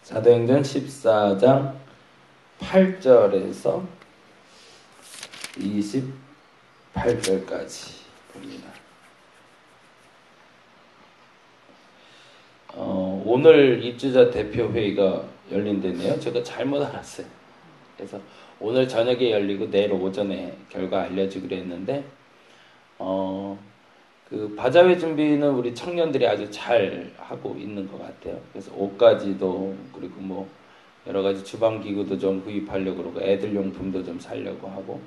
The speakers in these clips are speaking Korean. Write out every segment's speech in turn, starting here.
사도행전 14장 8절에서 28절까지 봅니다. 오늘 입주자 대표회의가 열린다네요. 제가 잘못 알았어요. 그래서 오늘 저녁에 열리고 내일 오전에 결과 알려주기로 했는데 그 바자회 준비는 우리 청년들이 아주 잘 하고 있는 것 같아요. 그래서 옷가지도 그리고 뭐 여러 가지 주방 기구도 좀 구입하려고 그러고 애들 용품도 좀 사려고 하고,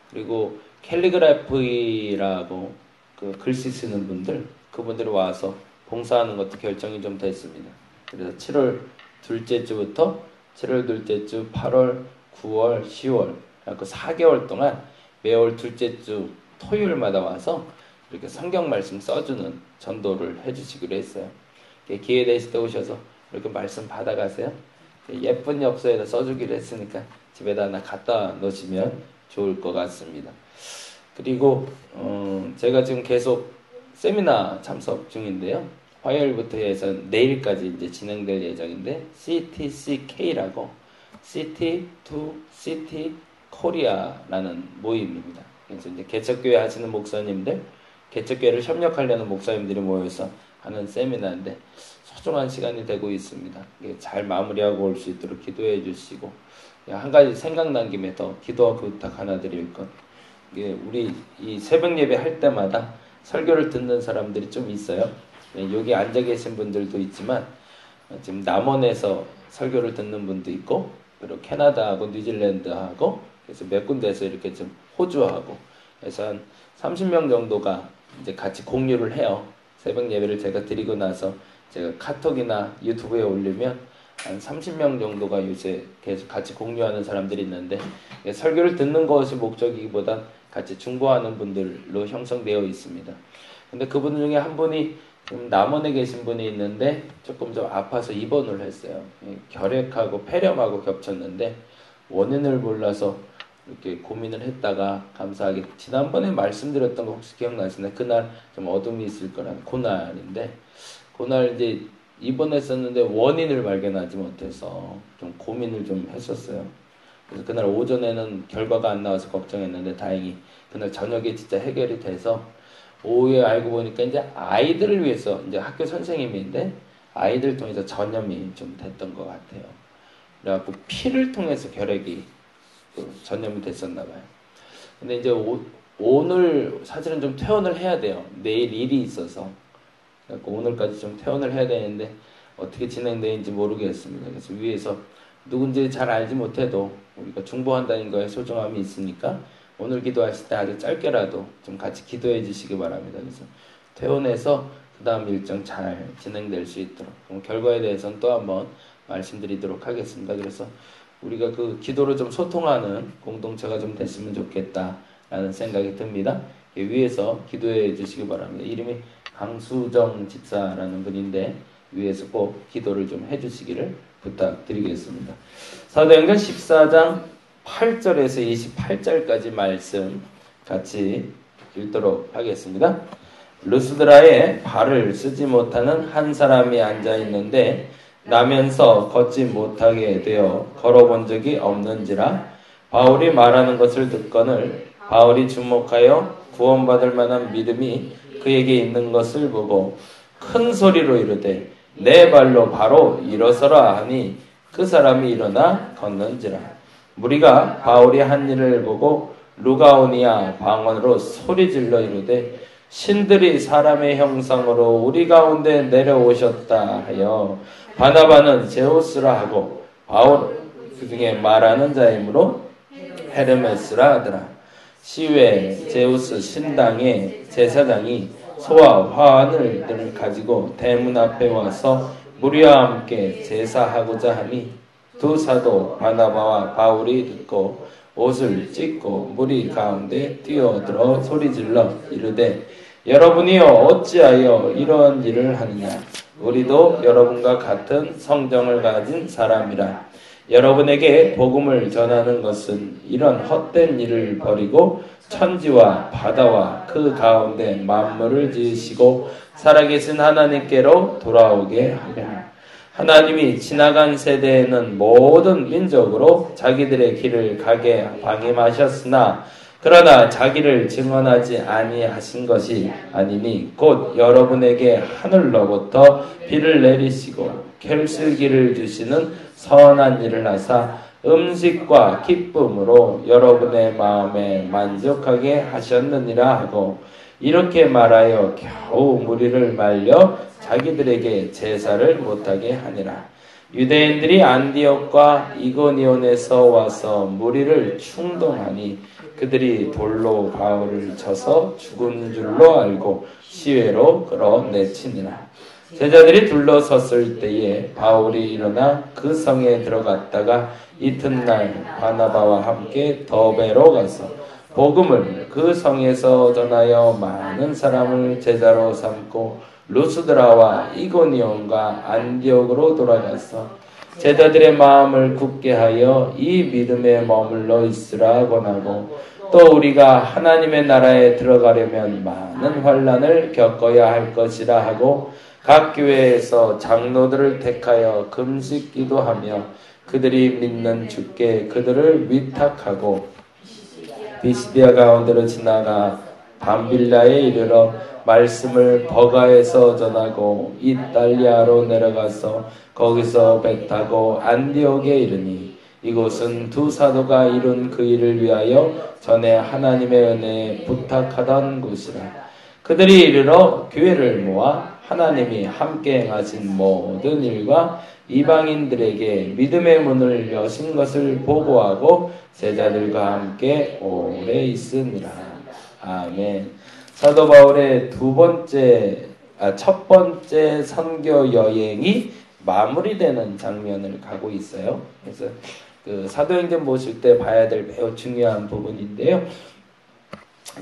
그리고 캘리그라피라고 그 글씨 쓰는 분들, 그분들이 와서 봉사하는 것도 결정이 좀 됐습니다. 그래서 7월 둘째 주부터 7월 둘째 주, 8월, 9월, 10월 그 4개월 동안 매월 둘째 주 토요일마다 와서 이렇게 성경 말씀 써주는 전도를 해주시기로 했어요. 기회 되실 때 오셔서 이렇게 말씀 받아가세요. 예쁜 엽서에다 써주기로 했으니까 집에다 하나 갖다 놓으시면 좋을 것 같습니다. 그리고 제가 지금 계속 세미나 참석 중인데요. 화요일부터 해서 내일까지 이제 진행될 예정인데, CTCK라고 City to City Korea라는 모임입니다. 그래서 이제 개척교회 하시는 목사님들, 개척교회를 협력하려는 목사님들이 모여서 하는 세미나인데 소중한 시간이 되고 있습니다. 잘 마무리하고 올 수 있도록 기도해 주시고, 한 가지 생각난 김에 더 기도 부탁 하나 드릴 것. 우리 이 새벽 예배 할 때마다 설교를 듣는 사람들이 좀 있어요. 여기 앉아 계신 분들도 있지만 지금 남원에서 설교를 듣는 분도 있고, 그리고 캐나다하고 뉴질랜드하고, 그래서 몇 군데에서 이렇게 좀 호주하고, 그래서 한 30명 정도가 이제 같이 공유를 해요. 새벽 예배를 제가 드리고 나서 제가 카톡이나 유튜브에 올리면 한 30명 정도가 요새 계속 같이 공유하는 사람들이 있는데, 설교를 듣는 것이 목적이기보다 같이 중보하는 분들로 형성되어 있습니다. 근데 그분 중에 한 분이 남원에 계신 분이 있는데 조금 좀 아파서 입원을 했어요. 결핵하고 폐렴하고 겹쳤는데 원인을 몰라서 이렇게 고민을 했다가, 감사하게 지난번에 말씀드렸던 거 혹시 기억나시나요? 그날 좀 어둠이 있을 거라는 그날인데, 그날 이제 입원했었는데 원인을 발견하지 못해서 좀 고민을 좀 했었어요. 그래서 그날 오전에는 결과가 안 나와서 걱정했는데 다행히 그날 저녁에 진짜 해결이 돼서, 오후에 알고 보니까 이제 아이들을 위해서, 이제 학교 선생님인데 아이들 통해서 전염이 좀 됐던 것 같아요. 그래갖고 피를 통해서 결핵이 전염이 됐었나 봐요. 근데 이제 오늘 사실은 좀 퇴원을 해야 돼요. 내일 일이 있어서. 그래서 오늘까지 좀 퇴원을 해야 되는데 어떻게 진행되는지 모르겠습니다. 그래서 위에서 누군지 잘 알지 못해도 우리가 중보한다는 거에 소중함이 있으니까 오늘 기도하실 때 아주 짧게라도 좀 같이 기도해 주시기 바랍니다. 그래서 퇴원해서 그 다음 일정 잘 진행될 수 있도록, 그럼 결과에 대해서는 또 한번 말씀드리도록 하겠습니다. 그래서 우리가 그 기도로 좀 소통하는 공동체가 좀 됐으면 좋겠다라는 생각이 듭니다. 위에서 기도해 주시기 바랍니다. 이름이 강수정 집사라는 분인데 위에서 꼭 기도를 좀 해주시기를 부탁드리겠습니다. 사도행전 14장 8절에서 28절까지 말씀 같이 읽도록 하겠습니다. 루스드라에 발을 쓰지 못하는 한 사람이 앉아 있는데 나면서 걷지 못하게 되어 걸어본 적이 없는지라, 바울이 말하는 것을 듣거늘 바울이 주목하여 구원받을 만한 믿음이 그에게 있는 것을 보고 큰 소리로 이르되 내 발로 바로 일어서라 하니 그 사람이 일어나 걷는지라. 무리가 바울이 한 일을 보고 루가오니아 방언으로 소리질러 이르되 신들이 사람의 형상으로 우리 가운데 내려오셨다 하여 바나바는 제우스라 하고 바울 그 중에 말하는 자이므로 헤르메스라 하더라. 시외 제우스 신당의 제사장이 소와 화환을 가지고 대문 앞에 와서 무리와 함께 제사하고자 하니 두 사도 바나바와 바울이 듣고 옷을 찢고 무리 가운데 뛰어들어 소리질러 이르되 여러분이여 어찌하여 이런 일을 하느냐. 우리도 여러분과 같은 성정을 가진 사람이라. 여러분에게 복음을 전하는 것은 이런 헛된 일을 버리고 천지와 바다와 그 가운데 만물을 지으시고 살아계신 하나님께로 돌아오게 하며 하나님이 지나간 세대에는 모든 민족으로 자기들의 길을 가게 방임하셨으나 그러나 자기를 증언하지 아니하신 것이 아니니 곧 여러분에게 하늘로부터 비를 내리시고 결실기를 주시는 선한 일을 하사 음식과 기쁨으로 여러분의 마음에 만족하게 하셨느니라 하고 이렇게 말하여 겨우 무리를 말려 자기들에게 제사를 못하게 하니라. 유대인들이 안디옥과 이고니온에서 와서 무리를 충동하니 그들이 돌로 바울을 쳐서 죽은 줄로 알고 시외로 끌어내치니라. 제자들이 둘러섰을 때에 바울이 일어나 그 성에 들어갔다가 이튿날 바나바와 함께 더베로 가서 복음을 그 성에서 전하여 많은 사람을 제자로 삼고 루스드라와 이고니온과 안디옥으로 돌아가서 제자들의 마음을 굳게 하여 이 믿음에 머물러 있으라 권하고 또 우리가 하나님의 나라에 들어가려면 많은 환난을 겪어야 할 것이라 하고 각 교회에서 장로들을 택하여 금식 기도하며 그들이 믿는 주께 그들을 위탁하고 비시디아 가운데로 지나가 밤빌라에 이르러 말씀을 버가에서 전하고 이탈리아로 내려가서 거기서 배 타고 안디옥에 이르니 이곳은 두 사도가 이룬 그 일을 위하여 전에 하나님의 은혜에 부탁하던 곳이라. 그들이 이르러 교회를 모아 하나님이 함께 행하신 모든 일과 이방인들에게 믿음의 문을 여신 것을 보고하고 제자들과 함께 오래 있으니라. 아멘. 사도 바울의 첫 번째 선교 여행이 마무리되는 장면을 가고 있어요. 그래서 그 사도행전 보실 때 봐야 될 매우 중요한 부분인데요.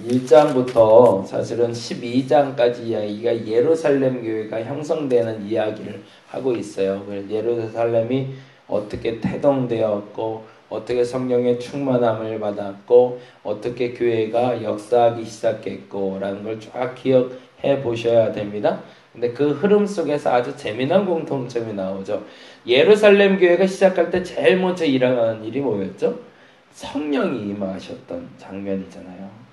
1장부터 사실은 12장까지 이야기가 예루살렘 교회가 형성되는 이야기를 하고 있어요. 예루살렘이 어떻게 태동되었고 어떻게 성령의 충만함을 받았고 어떻게 교회가 역사하기 시작했고 라는 걸 쫙 기억해 보셔야 됩니다. 근데 그 흐름 속에서 아주 재미난 공통점이 나오죠. 예루살렘 교회가 시작할 때 제일 먼저 일어나는 일이 뭐였죠? 성령이 임하셨던 장면이잖아요.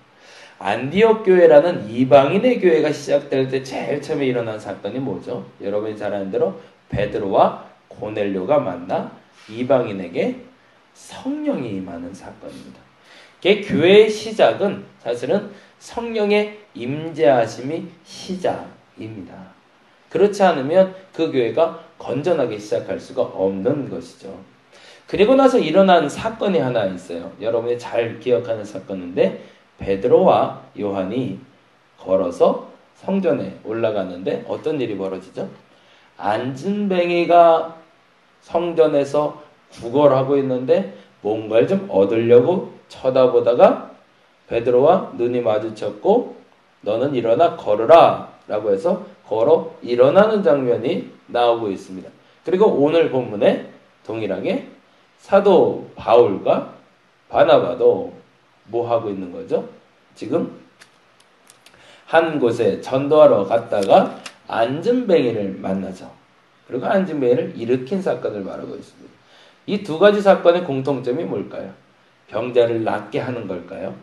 안디옥 교회라는 이방인의 교회가 시작될 때 제일 처음에 일어난 사건이 뭐죠? 여러분이 잘 아는 대로 베드로와 고넬료가 만나 이방인에게 성령이 임하는 사건입니다. 교회의 시작은 사실은 성령의 임재하심이 시작입니다. 그렇지 않으면 그 교회가 건전하게 시작할 수가 없는 것이죠. 그리고 나서 일어난 사건이 하나 있어요. 여러분이 잘 기억하는 사건인데 베드로와 요한이 걸어서 성전에 올라가는데 어떤 일이 벌어지죠? 안진뱅이가 성전에서 구걸하고 있는데 뭔가를 좀 얻으려고 쳐다보다가 베드로와 눈이 마주쳤고 너는 일어나 걸으라 라고 해서 걸어 일어나는 장면이 나오고 있습니다. 그리고 오늘 본문에 동일하게 사도 바울과 바나바도 뭐 하고 있는 거죠? 지금 한 곳에 전도하러 갔다가 안진뱅이를 만나죠. 그리고 안진뱅이를 일으킨 사건을 말하고 있습니다. 이 두 가지 사건의 공통점이 뭘까요? 병자를 낫게 하는 걸까요?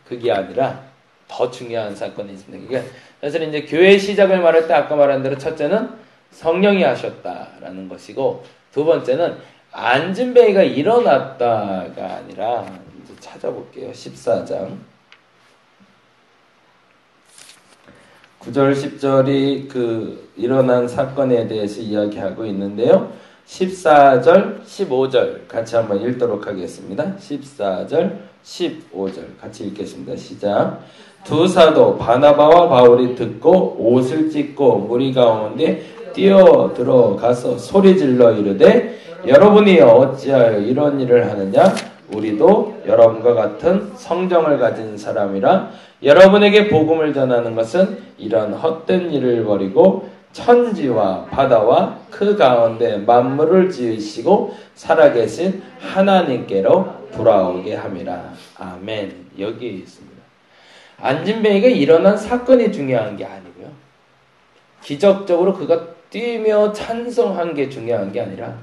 그게 아니라 더 중요한 사건이 있습니다. 그러니까 사실 이제 교회의 시작을 말할 때 아까 말한 대로 첫째는 성령이 하셨다라는 것이고 두 번째는 안진뱅이가 일어났다가 아니라 이제 찾아볼게요. 14장 9절 10절이 그 일어난 사건에 대해서 이야기하고 있는데요. 14절 15절 같이 한번 읽도록 하겠습니다. 14절 15절 같이 읽겠습니다. 시작. 두 사도 바나바와 바울이 듣고 옷을 찢고 무리 가운데 뛰어 들어가서 소리질러 이르되 여러분이 어찌하여 이런 일을 하느냐? 우리도 여러분과 같은 성정을 가진 사람이라 여러분에게 복음을 전하는 것은 이런 헛된 일을 버리고 천지와 바다와 그 가운데 만물을 지으시고 살아계신 하나님께로 돌아오게 함이라. 아멘. 여기에 있습니다. 안진뱅이가 일어난 사건이 중요한 게 아니고요. 기적적으로 그가 뛰며 찬송한 게 중요한 게 아니라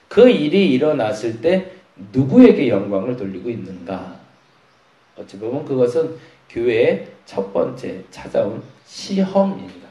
그 일이 일어났을 때 누구에게 영광을 돌리고 있는가. 어찌 보면 그것은 교회의 첫 번째 찾아온 시험입니다.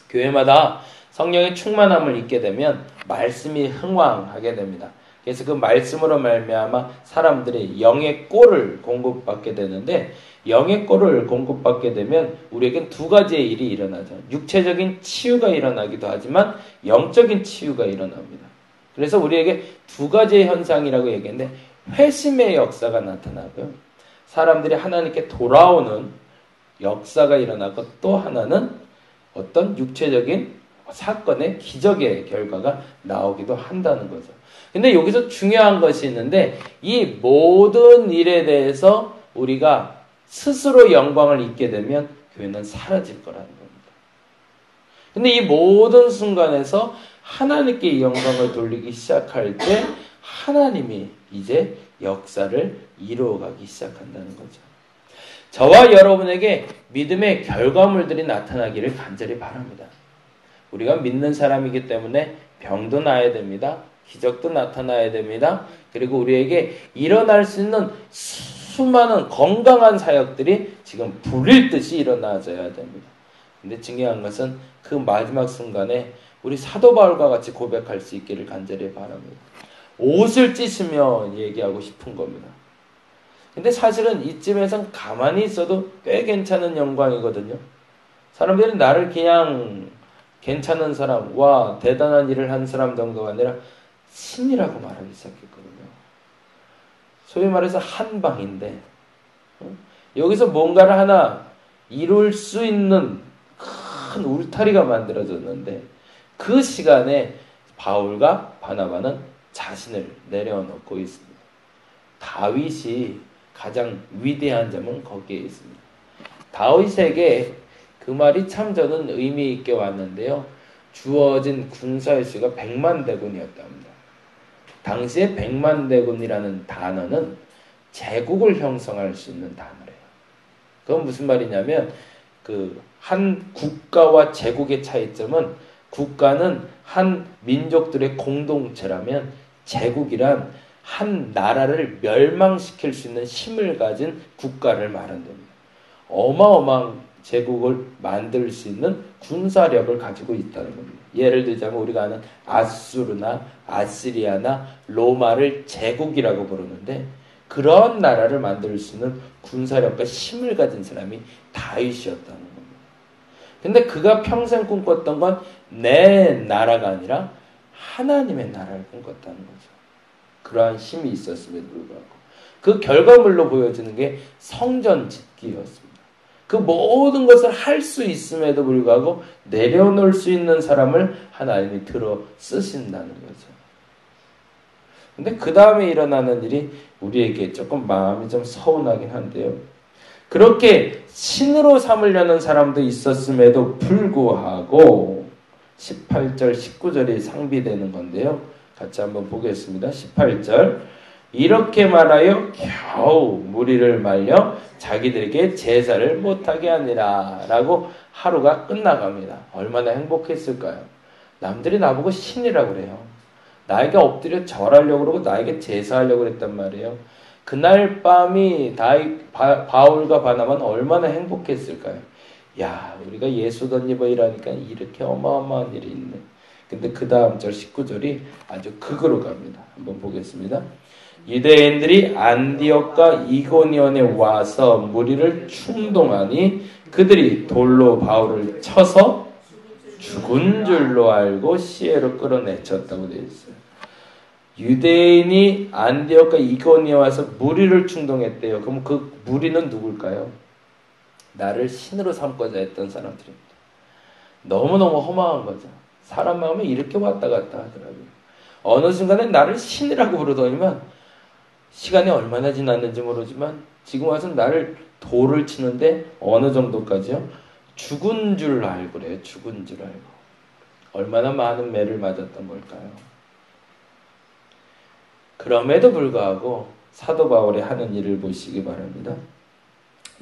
교회마다 성령의 충만함을 입게 되면 말씀이 흥왕하게 됩니다. 그래서 그 말씀으로 말미암아 사람들이 영의 꼴을 공급받게 되는데, 영의 꼴을 공급받게 되면 우리에겐 두 가지의 일이 일어나죠. 육체적인 치유가 일어나기도 하지만 영적인 치유가 일어납니다. 그래서 우리에게 두 가지의 현상이라고 얘기했는데, 회심의 역사가 나타나고요, 사람들이 하나님께 돌아오는 역사가 일어나고, 또 하나는 어떤 육체적인 사건의 기적의 결과가 나오기도 한다는 거죠. 근데 여기서 중요한 것이 있는데, 이 모든 일에 대해서 우리가 스스로 영광을 잊게 되면 교회는 사라질 거라는 겁니다. 근데 이 모든 순간에서 하나님께 이 영광을 돌리기 시작할 때 하나님이 이제 역사를 이루어가기 시작한다는 거죠. 저와 여러분에게 믿음의 결과물들이 나타나기를 간절히 바랍니다. 우리가 믿는 사람이기 때문에 병도 나야 됩니다. 기적도 나타나야 됩니다. 그리고 우리에게 일어날 수 있는 수많은 건강한 사역들이 지금 불일 듯이 일어나져야 됩니다. 근데 중요한 것은 그 마지막 순간에 우리 사도 바울과 같이 고백할 수 있기를 간절히 바랍니다. 옷을 찢으며 얘기하고 싶은 겁니다. 근데 사실은 이쯤에선 가만히 있어도 꽤 괜찮은 영광이거든요. 사람들이 나를 그냥 괜찮은 사람, 와 대단한 일을 한 사람 정도가 아니라 신이라고 말하기 시작했거든요. 소위 말해서 한방인데, 여기서 뭔가를 하나 이룰 수 있는 큰 울타리가 만들어졌는데, 그 시간에 바울과 바나바는 자신을 내려놓고 있습니다. 다윗이 가장 위대한 점은 거기에 있습니다. 다윗에게 그 말이 참 저는 의미 있게 왔는데요, 주어진 군사의 수가 100만 대군이었답니다. 당시에 100만 대군이라는 단어는 제국을 형성할 수 있는 단어래요. 그건 무슨 말이냐면, 그 한 국가와 제국의 차이점은, 국가는 한 민족들의 공동체라면 제국이란 한 나라를 멸망시킬 수 있는 힘을 가진 국가를 말한답니다. 어마어마한 제국을 만들 수 있는 군사력을 가지고 있다는 겁니다. 예를 들자면 우리가 아는 아수르나 아시리아나 로마를 제국이라고 부르는데, 그런 나라를 만들 수 있는 군사력과 힘을 가진 사람이 다윗이었다는 겁니다. 근데 그가 평생 꿈꿨던 건 내 나라가 아니라 하나님의 나라를 꿈꿨다는 거죠. 그러한 힘이 있었음에도 불구하고 그 결과물로 보여지는 게 성전 짓기였습니다. 그 모든 것을 할 수 있음에도 불구하고 내려놓을 수 있는 사람을 하나님이 들어 쓰신다는 거죠. 근데 그 다음에 일어나는 일이 우리에게 조금 마음이 좀 서운하긴 한데요, 그렇게 신으로 삼으려는 사람도 있었음에도 불구하고 18절 19절이 상비되는 건데요, 같이 한번 보겠습니다. 18절, 이렇게 말하여 겨우 무리를 말려 자기들에게 제사를 못하게 하니라 라고 하루가 끝나갑니다. 얼마나 행복했을까요? 남들이 나보고 신이라고 그래요. 나에게 엎드려 절하려고 그러고 나에게 제사하려고 그랬단 말이에요. 그날 밤이 바울과 바나바는 얼마나 행복했을까요? 야, 우리가 예수 덧입어 일하니까 이렇게 어마어마한 일이 있네. 근데 그 다음 절 19절이 아주 극으로 갑니다. 한번 보겠습니다. 유대인들이 안디옥과 이고니온에 와서 무리를 충동하니 그들이 돌로 바울을 쳐서 죽은 줄로 알고 시외로 끌어내쳤다고 되어 있어요. 유대인이 안디옥과 이고니온에 와서 무리를 충동했대요. 그럼 그 무리는 누굴까요? 나를 신으로 삼고자 했던 사람들입니다. 너무너무 허망한 거죠. 사람 마음이 이렇게 왔다 갔다 하더라고요. 어느 순간에 나를 신이라고 부르더니만 시간이 얼마나 지났는지 모르지만 지금 와서 나를 돌을 치는데 어느 정도까지요? 죽은 줄 알고 그래요. 죽은 줄 알고. 얼마나 많은 매를 맞았던 걸까요? 그럼에도 불구하고 사도 바울이 하는 일을 보시기 바랍니다.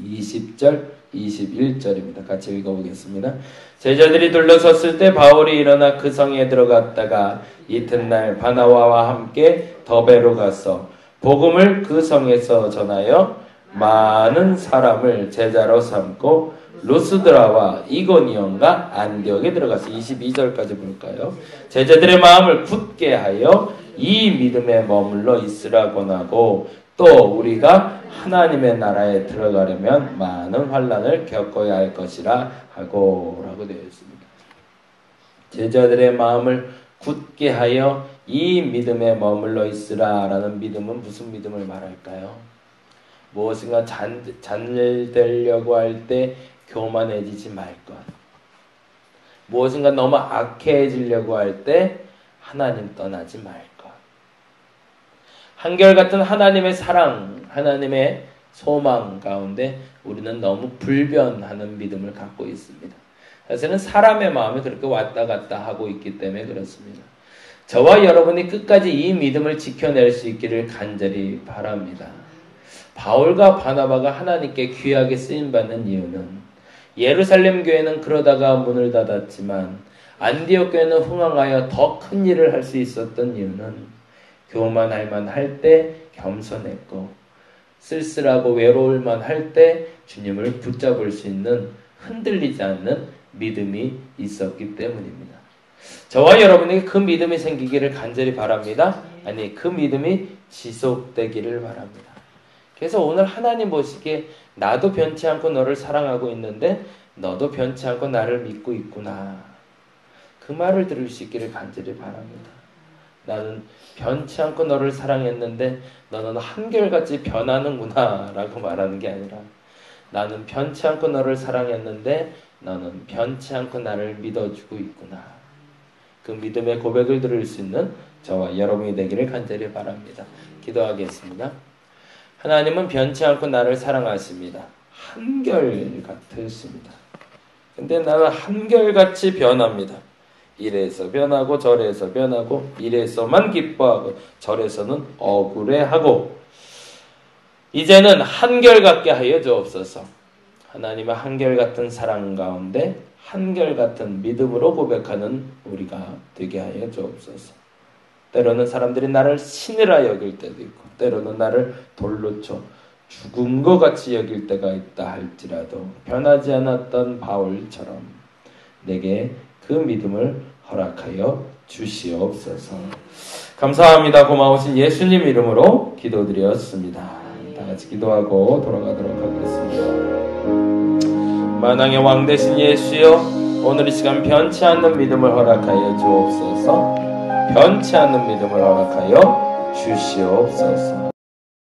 20절, 21절입니다. 같이 읽어보겠습니다. 제자들이 둘러섰을 때 바울이 일어나 그 성에 들어갔다가 이튿날 바나바와 함께 더베로 가서 복음을 그 성에서 전하여 많은 사람을 제자로 삼고 루스드라와 이고니온과 안디옥에 들어가서 22절까지 볼까요? 제자들의 마음을 굳게 하여 이 믿음에 머물러 있으라 권하고 또 우리가 하나님의 나라에 들어가려면 많은 환난을 겪어야 할 것이라 하고 라고 되어 있습니다. 제자들의 마음을 굳게 하여 이 믿음에 머물러 있으라 라는 믿음은 무슨 믿음을 말할까요? 무엇인가 잘 되려고 할 때 교만해지지 말 것. 무엇인가 너무 악해지려고 할 때 하나님 떠나지 말 것. 한결같은 하나님의 사랑, 하나님의 소망 가운데 우리는 너무 불변하는 믿음을 갖고 있습니다. 사실은 사람의 마음이 그렇게 왔다 갔다 하고 있기 때문에 그렇습니다. 저와 여러분이 끝까지 이 믿음을 지켜낼 수 있기를 간절히 바랍니다. 바울과 바나바가 하나님께 귀하게 쓰임받는 이유는 예루살렘 교회는 그러다가 문을 닫았지만 안디옥 교회는 흥황하여 더 큰 일을 할 수 있었던 이유는 교만할 만할 때 겸손했고 쓸쓸하고 외로울 만할 때 주님을 붙잡을 수 있는 흔들리지 않는 믿음이 있었기 때문입니다. 저와 여러분에게 그 믿음이 생기기를 간절히 바랍니다. 아니, 그 믿음이 지속되기를 바랍니다. 그래서 오늘 하나님 보시기에 나도 변치 않고 너를 사랑하고 있는데 너도 변치 않고 나를 믿고 있구나. 그 말을 들을 수 있기를 간절히 바랍니다. 나는 변치 않고 너를 사랑했는데 너는 한결같이 변하는구나 라고 말하는 게 아니라 나는 변치 않고 너를 사랑했는데 너는 변치 않고 나를 믿어주고 있구나. 그 믿음의 고백을 들을 수 있는 저와 여러분이 되기를 간절히 바랍니다. 기도하겠습니다. 하나님은 변치 않고 나를 사랑하십니다. 한결같으십니다. 근데 나는 한결같이 변합니다. 이래서 변하고 저래서 변하고 이래서만 기뻐하고 저래서는 억울해하고 이제는 한결같게 하여 주옵소서. 하나님의 한결같은 사랑 가운데 한결같은 믿음으로 고백하는 우리가 되게 하여 주옵소서. 때로는 사람들이 나를 신이라 여길 때도 있고 때로는 나를 돌로 쳐 죽은 것 같이 여길 때가 있다 할지라도 변하지 않았던 바울처럼 내게 그 믿음을 허락하여 주시옵소서. 감사합니다. 고마우신 예수님 이름으로 기도드렸습니다. 다 같이 기도하고 돌아가도록 하겠습니다. 만왕의 왕 되신 예수여, 오늘 이 시간 변치 않는 믿음을 허락하여 주옵소서. 변치 않는 믿음을 허락하여 주시옵소서.